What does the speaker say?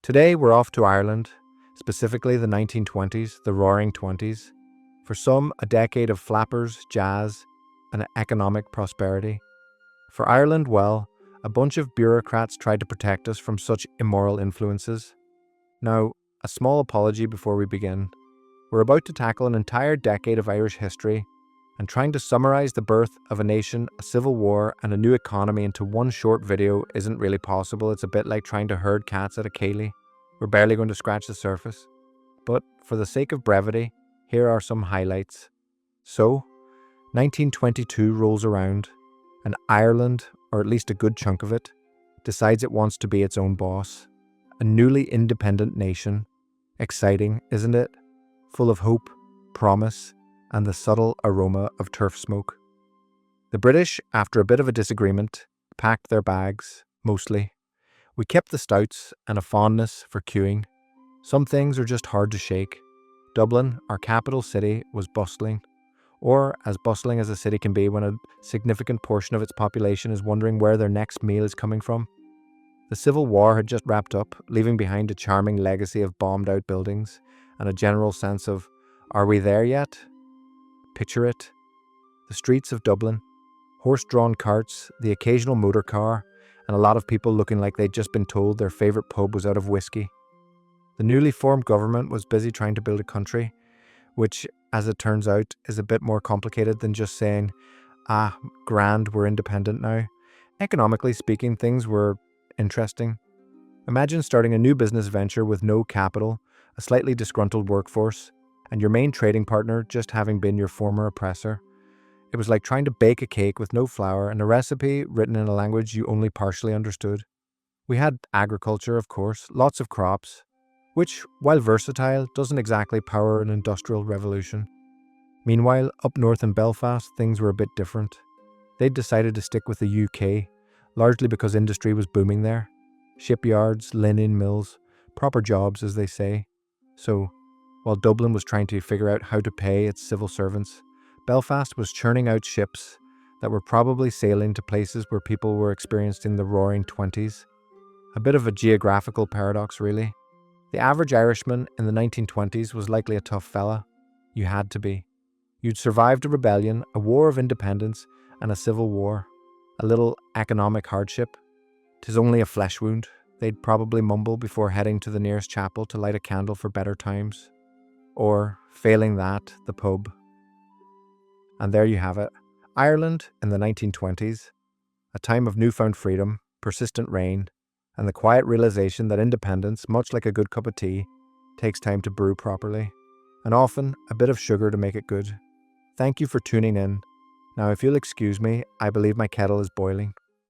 Today we're off to Ireland, specifically the 1920s, the Roaring Twenties. For some, a decade of flappers, jazz, and economic prosperity. For Ireland, well, a bunch of bureaucrats tried to protect us from such immoral influences. Now, a small apology before we begin. We're about to tackle an entire decade of Irish history, and trying to summarize the birth of a nation, a civil war, and a new economy into one short video isn't really possible. It's a bit like trying to herd cats at a ceilidh. We're barely going to scratch the surface. But for the sake of brevity, here are some highlights. So, 1922 rolls around, and Ireland, or at least a good chunk of it, decides it wants to be its own boss. A newly independent nation. Exciting, isn't it? Full of hope, promise, and the subtle aroma of turf smoke. The British, after a bit of a disagreement, packed their bags, mostly. We kept the stouts and a fondness for queuing. Some things are just hard to shake. Dublin, our capital city, was bustling. Or as bustling as a city can be when a significant portion of its population is wondering where their next meal is coming from. The Civil War had just wrapped up, leaving behind a charming legacy of bombed-out buildings and a general sense of, are we there yet? Picture it. The streets of Dublin, horse-drawn carts, the occasional motor car, and a lot of people looking like they'd just been told their favourite pub was out of whiskey. The newly formed government was busy trying to build a country, which, as it turns out, is a bit more complicated than just saying, grand, we're independent now. Economically speaking, things were interesting. Imagine starting a new business venture with no capital, a slightly disgruntled workforce, and your main trading partner just having been your former oppressor. It was like trying to bake a cake with no flour and a recipe written in a language you only partially understood. We had agriculture, of course, lots of crops, which, while versatile, doesn't exactly power an industrial revolution. Meanwhile, up north in Belfast, things were a bit different. They'd decided to stick with the UK, largely because industry was booming there. Shipyards, linen mills, proper jobs, as they say. So, while Dublin was trying to figure out how to pay its civil servants, Belfast was churning out ships that were probably sailing to places where people were experiencing the Roaring Twenties. A bit of a geographical paradox, really. The average Irishman in the 1920s was likely a tough fella. You had to be. You'd survived a rebellion, a war of independence, and a civil war. A little economic hardship. 'Tis only a flesh wound, they'd probably mumble before heading to the nearest chapel to light a candle for better times. Or, failing that, the pub. And there you have it. Ireland in the 1920s. A time of newfound freedom, persistent rain, and the quiet realization that independence, much like a good cup of tea, takes time to brew properly. And often, a bit of sugar to make it good. Thank you for tuning in. Now, if you'll excuse me, I believe my kettle is boiling.